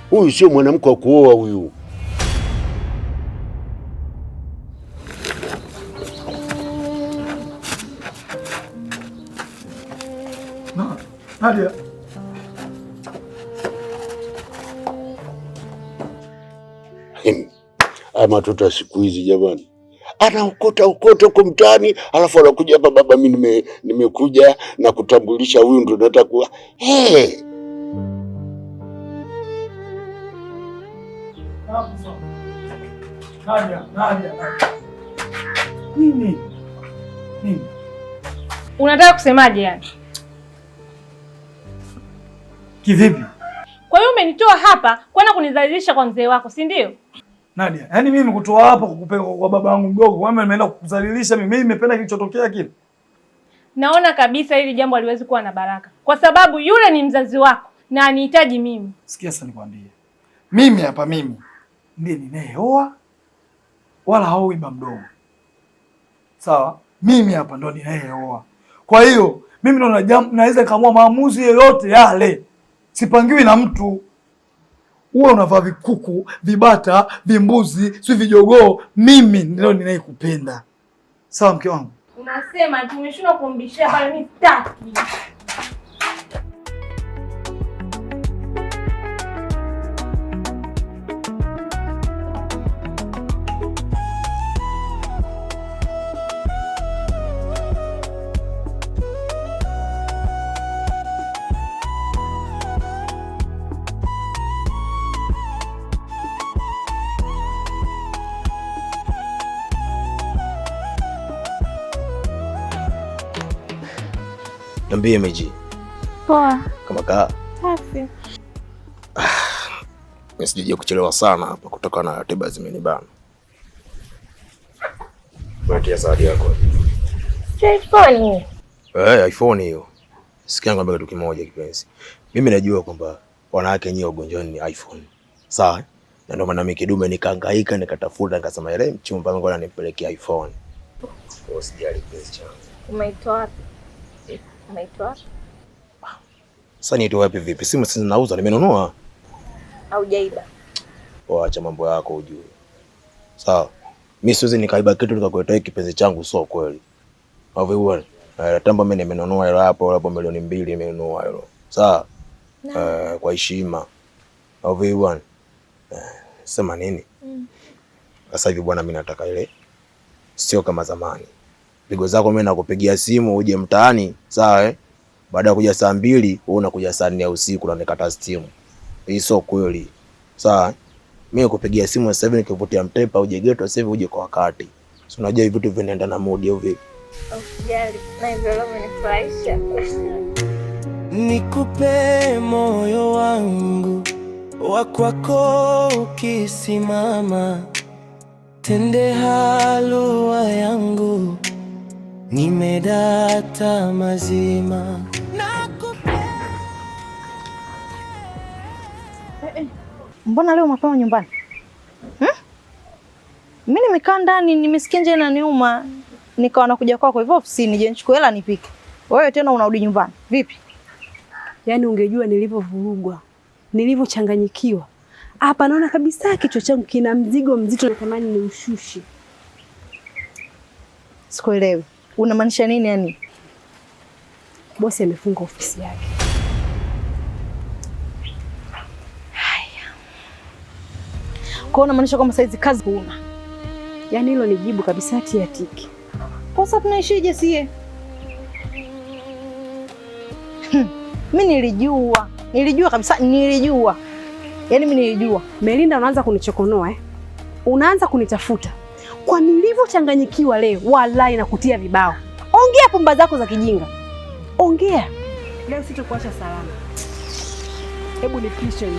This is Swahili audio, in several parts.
Huyu sio mwanamke wa kuoa huyu. Nadia. Matoto siku hizi jamani. Anaokota huko mtaani, alafu anakuja hapa, baba mimi nimekuja na kutambulisha huyu ndo nataka kuwa. Nadia. Nini? Unataka kusemaje yani? Kivipi? Kwa hiyo umenitoa hapa kwenda kunidhalilisha kwa mzee wako, si ndio? Nadia, yaani mimi kutoa hapa kukupeleka kwa baba yangu mdogo, wewe nimeenda kukudhalilisha mimi nimependa kilichotokea kile. Naona kabisa hili jambo haliwezi kuwa na baraka. Kwa sababu yule ni mzazi wako na anihitaji mimi. Sikia sasa nikwambie. Mimi ndiye ninayeoa wala haoi baba mdogo. Sawa? Mimi hapa ndo ninayeoa. Kwa hiyo mimi ndo naweza kaamua maamuzi yoyote yale. Sipangiwi na mtu. Uwe unavaa vikuku, vibata, vimbuzi, si vijogoo, mimi ndio ninayekupenda. Sawa mke wangu? Unasema tumeshindwa kumbishia pale, mimi sitaki. Niambie Meji. Poa. Kama kaa. Safi. Mimi sijija kuchelewa sana hapa kutokana na ratiba zimenibana. Watia zawadi yako. iPhone. iPhone hiyo. Sikia ngombe kitu kimoja kipenzi. Mimi najua kwamba wanawake nyinyi ugonjoni ni iPhone. Sawa? Na ndio maana mimi kidume nikahangaika nikatafuta nikasema ile mchumba wangu ananipelekea iPhone. Usijali kipenzi changu. Umeitoa wapi? Sasa nitoe wapi vipi? Simu sisi nauza, nimenunua. Haujaiba. Waacha mambo yako ujue. Sawa. Mimi siwezi nikaiba kitu nikakuletea kipenzi changu, sio kweli. Hapo bwana. Tamba mimi nimenunua hilo hapo milioni 2 nimenunua hilo. Sawa? Kwa heshima. Hapo bwana. Sema nini? Sasa hivi bwana, mimi nataka ile sio kama zamani. Pigo zako mimi nakupigia simu uje mtaani, sawa Baada ya kuja saa 2, wewe unakuja saa 4 ya usiku na nikata simu. Hii sio kweli. Sawa? Mimi nakupigia simu sasa hivi nikivutia mtepa uje geto sasa hivi uje kwa wakati. Si unajua hivi vitu vinaenda na mood au vipi? Usijali, na hivyo leo umenifurahisha. Nikupe moyo wangu wa kwako ukisimama, tende halua yangu nimedata mazima. Mbona leo mapema nyumbani? Mimi nimekaa ndani nimesikia nje na niuma, nikawa nakuja kwako hivyo ofisini je nichukue hela nipike. Wewe tena unarudi nyumbani. Vipi? Yaani ungejua nilivyovurugwa, nilivyochanganyikiwa. Hapa naona kabisa kichwa changu kina mzigo mzito, natamani ni ushushi. Sikuelewi. Unamaanisha nini yani? Bosi amefunga ofisi yake. Haya. Kwa unamaanisha kwamba saizi kazi huna? Yaani hilo ni jibu kabisa tia tiki. Kwa sababu tunaishije sie? Mimi nilijua kabisa, Yaani mimi nilijua. Melinda, unaanza kunichokonoa Unaanza kunitafuta. Kwa nilivyochanganyikiwa leo, wallahi nakutia vibao. Ongea pumba zako za kijinga. Ongea. Leo sitakuacha salama. Hebu nipishe hivi.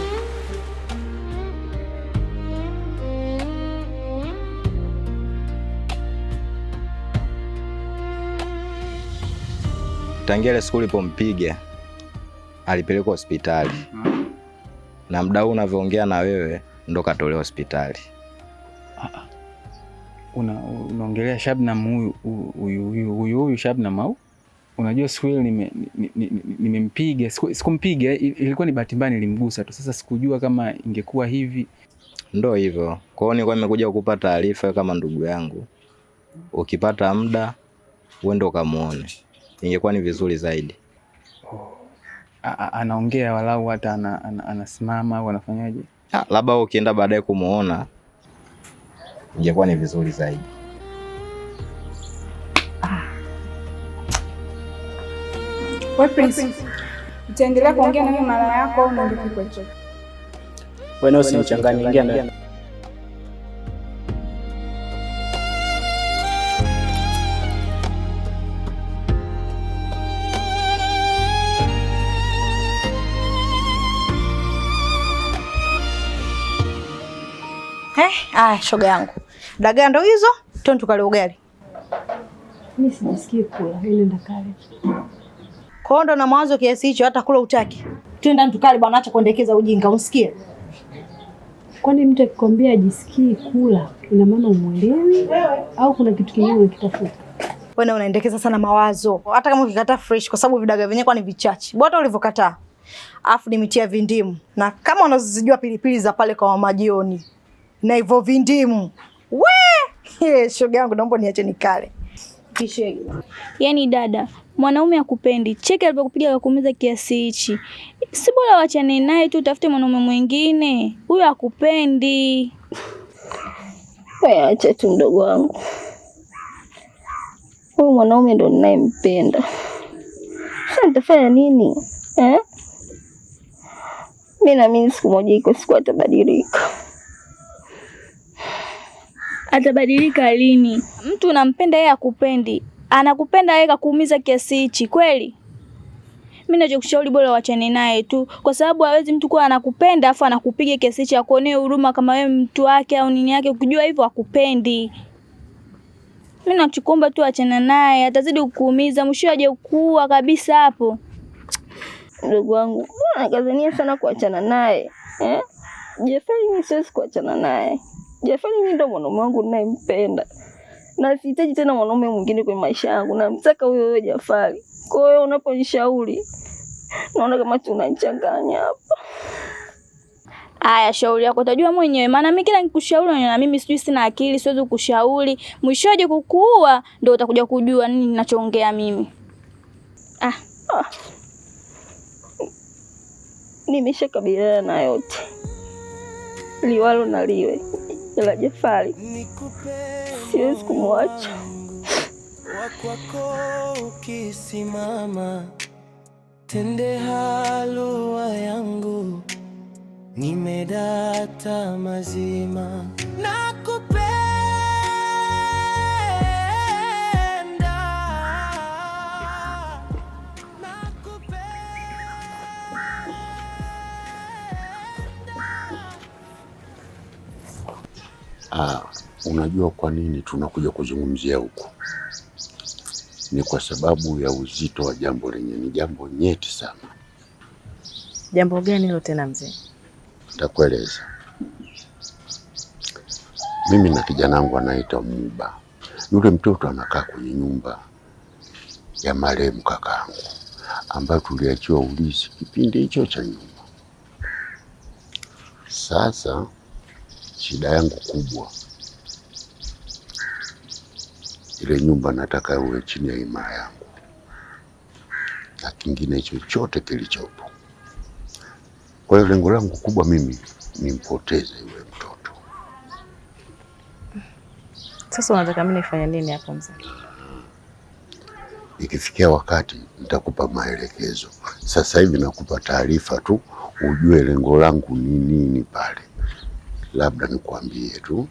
Tangia ile siku ulipompiga alipelekwa hospitali. Na muda huu unavyoongea na wewe ndo katolewa hospitali. Unaongelea Shabnam huyu Shabnam au? unajua siku ile nimempiga, sikumpiga, ilikuwa ni bahati mbaya nilimgusa tu. Sasa sikujua kama ingekuwa hivi. Ndio hivyo. Kwa hiyo nilikuwa nimekuja kukupa taarifa kama ndugu yangu. Ukipata muda uende ukamuone. Ingekuwa ni vizuri zaidi. Anaongea walau hata anasimama au anafanyaje? Labda ukienda baadaye kumuona ingekuwa ni vizuri zaidi. Wewe Prince, utaendelea kuongea na mimi mara yako au ndio kwetu? Wewe usimchanganye, ingia ndani. Shoga yangu. Dagaa ndo hizo, twende tukale ugali. Mimi sijisikii kula, ile ndo kale. Kondo na mawazo kiasi hicho hata kula utaki. Twenda tukale bwana, acha kuendekeza ujinga, unsikie? Kwani mtu akikwambia ajisikii kula, ina maana umuelewi au kuna kitu kingine unakitafuta? Wewe unaendekeza sana mawazo. Hata kama ukikataa fresh kwa sababu vidagaa vyenyewe kwa ni vichache. Bora ulivyokataa. Alafu nimitia vindimu. Na kama unazozijua pilipili za pale kwa mama Jioni. Na hivyo vindimu. Shoga yangu naomba niache nikale. Kishege. Yaani dada, mwanaume akupendi. Cheki alipokupiga akakuumiza kiasi hichi. Si bora waachane naye tu utafute mwanaume mwingine. Huyo akupendi. Wewe acha tu mdogo wangu. Huyu mwanaume ndo ninayempenda. Sasa nitafanya nini? Mimi naamini siku moja iko siku atabadilika. Atabadilika lini? Mtu unampenda yeye akupendi. Anakupenda yeye kakuumiza kiasi hichi kweli? Mimi nachokushauri bora waachane naye tu kwa sababu hawezi mtu kuwa anakupenda afu anakupiga kiasi hichi akuonee huruma kama wewe mtu wake au nini yake, ukijua hivyo akupendi. Mimi nakuomba tu achana naye, atazidi kukuumiza, mwisho aje kuua kabisa hapo. Ndugu wangu, nakazania sana kuachana naye. Jafari mimi siwezi kuachana naye. Jafari mimi ndo mwanaume wangu ninayempenda. Na sihitaji tena mwanaume mwingine kwenye maisha yangu. Namtaka huyo Jafari. Kwa hiyo unaponishauri naona kama tunachanganya hapa. Aya, shauri yako utajua mwenyewe. Maana mimi kila nikushauri na mimi sijui sina akili, siwezi kukushauri. Mwishoje kukuua ndio utakuja kujua nini ninachoongea mimi. Nimeshakabiliana na yote. Liwalo na liwe. Ila Jafari siwezi kumwacha. Wakwako ukisimama, tende halua yangu, nimedata mazima. Nakupenda. Unajua kwa nini tunakuja kuzungumzia huku? Ni kwa sababu ya uzito wa jambo lenye ni jambo nyeti sana. Jambo gani hilo tena mzee? Nitakueleza. Mimi na kijana wangu anaitwa Muba. Yule mtoto anakaa kwenye nyumba ya marehemu kakaangu ambayo tuliachiwa ulisi kipindi hicho cha nyuma. Sasa shida yangu kubwa, ile nyumba nataka iwe chini ya himaya yangu na kingine chochote kilichopo. Kwa hiyo lengo langu kubwa mimi nimpoteze yule mtoto. Sasa unataka mimi nifanye nini hapo mzee? Ikifikia wakati nitakupa maelekezo. Sasa hivi nakupa taarifa tu ujue lengo langu ni nini pale. Labda nikwambie tu,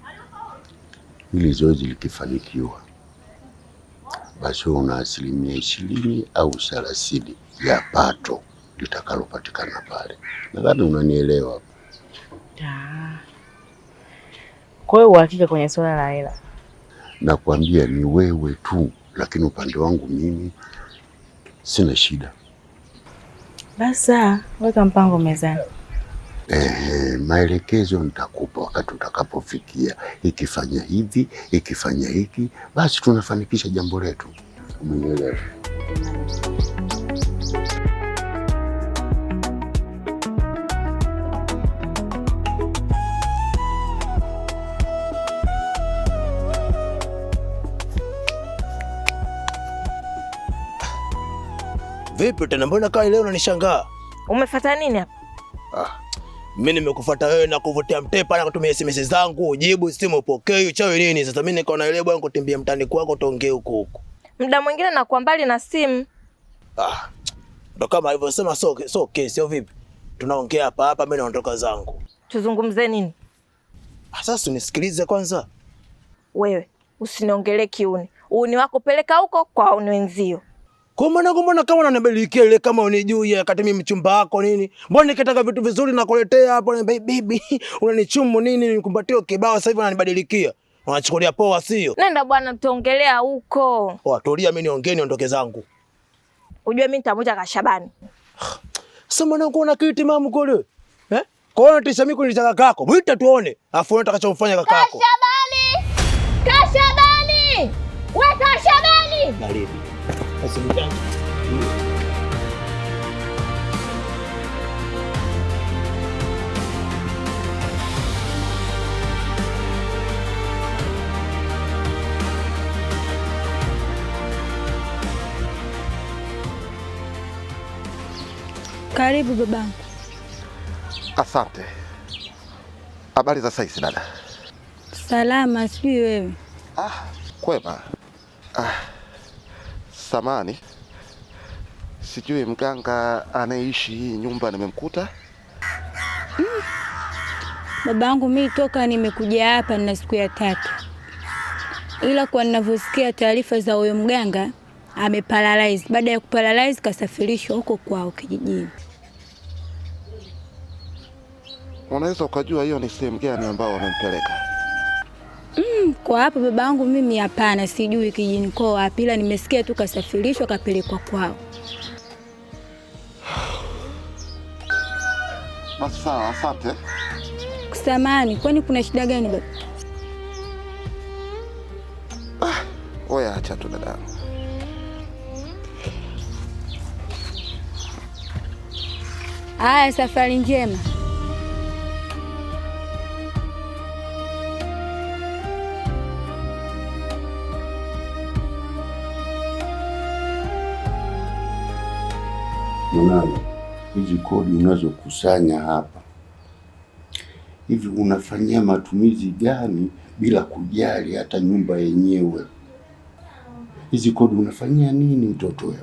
hili zoezi likifanikiwa basi una 20% au 30% ya pato litakalopatikana pale. Nadhani unanielewa. Kwa hiyo uhakika kwenye swala la hela? Nakwambia ni wewe tu, lakini upande wangu mimi sina shida. Basi weka mpango mezani. Maelekezo nitakupa wakati utakapofikia. Ikifanya hivi, ikifanya hiki, basi tunafanikisha jambo letu. Umeelewa? Vipi tena, mbona kaa leo unanishangaa? Umefuata nini hapa? Mimi nimekufuata wewe na kuvutia mtepa na kutumia SMS zangu, ujibu simu upokee, uchawi nini? Sasa mimi nikaona ile bwana kutembea mtani kwako tuongee huko. Muda mwingine nakuwa mbali na simu. Ndo kama alivyosema so kesi au vipi? Tunaongea hapa mimi naondoka zangu. Tuzungumze nini? Sasa unisikilize kwanza. Wewe usiniongelee kiuni. Uuni wako peleka huko kwa uni wenzio. Kwa maana kama unanibadilikia ile kama unijui wakati mimi mchumba wako nini? Mbona nikitaka vitu vizuri nakuletea hapo na baby unanichumu nini nikumbatie kibao sasa hivi unanibadilikia. Unachukulia poa sio? Nenda bwana tuongelea huko. Tulia mimi niongee niondoke zangu. Unajua mimi nitamuita Kashabani. Sasa mwanangu una kiti mamu kule. Kwa hiyo tisha mimi kunitaka kako. Mwita tuone. Afu unatakachomfanya kakako. Kashabani! Wewe Kashabani! Baridi. Sasa mtangu. Karibu babangu. Asante. Habari za saizi dada? Salama, sijui wewe. Kwema. Samani. Sijui mganga anaishi hii nyumba nimemkuta? Babangu mimi toka nimekuja hapa na siku ya 3. Ila kwa ninavyosikia taarifa za huyo mganga ameparalyze. Baada ya kuparalyze kasafirishwa huko kwao kijijini. Unaweza ukajua hiyo ni sehemu gani ambao wamempeleka? Kwa hapa babangu mimi hapana, sijui kijijini kwao wapi, ila nimesikia tu kasafirishwa kapelekwa kwao. Basi sawa, asante. Kusamani, kwani kuna shida gani baba? Oya acha tu dada. Haya, safari njema. Mwanangu, hizi kodi unazokusanya hapa hivi unafanyia matumizi gani bila kujali hata nyumba yenyewe? Hizi kodi unafanyia nini mtoto wewe?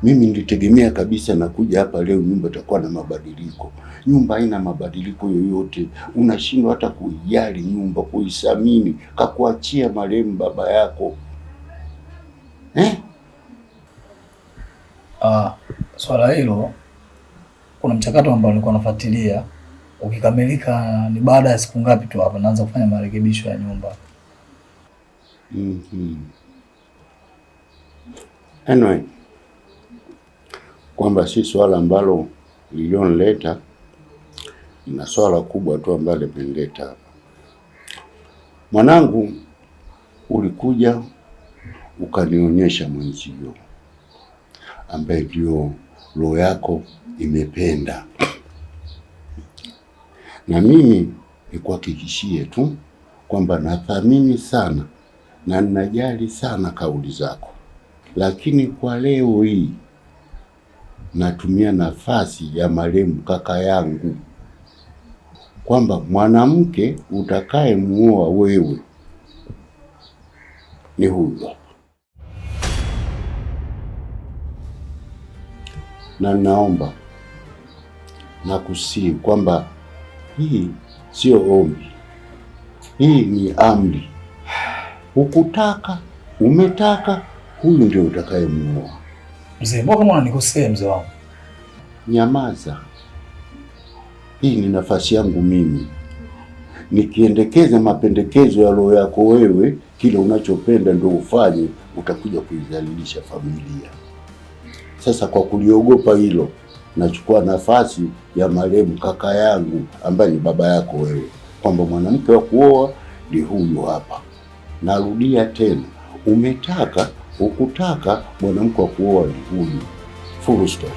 Mimi nilitegemea kabisa nakuja hapa leo nyumba itakuwa na mabadiliko. Nyumba haina mabadiliko yoyote. Unashindwa hata kuijali nyumba, kuisamini, kakuachia marehemu baba yako. Swala hilo kuna mchakato ambao nilikuwa nafuatilia. Ukikamilika ni baada ya siku ngapi tu hapa naanza kufanya marekebisho ya nyumba. Anyway, kwamba si swala ambalo lilionileta, na swala kubwa tu ambalo limenileta hapa. Mwanangu, ulikuja ukanionyesha mwenzio ambaye ndio roho yako imependa, na mimi nikuhakikishie tu kwamba nathamini sana na ninajali sana kauli zako, lakini kwa leo hii natumia nafasi ya marehemu kaka yangu kwamba mwanamke utakaye muoa wewe ni huyo, na naomba na kusihi kwamba hii sio ombi, hii ni amri. Ukutaka, umetaka, huyu ndio utakaye muoa. Mzee, mbona kama unanikosea mzee wangu? Nyamaza. Hii ni nafasi yangu mimi. Nikiendekeza mapendekezo ya roho yako wewe, kile unachopenda ndio ufanye, utakuja kuidhalilisha familia. Sasa kwa kuliogopa hilo, nachukua nafasi ya marehemu kaka yangu ambaye ni baba yako wewe, kwamba mwanamke wa kuoa ni huyo hapa. Narudia tena, umetaka, Ukutaka mwanamke wa kuoa ni huyu. Full stop.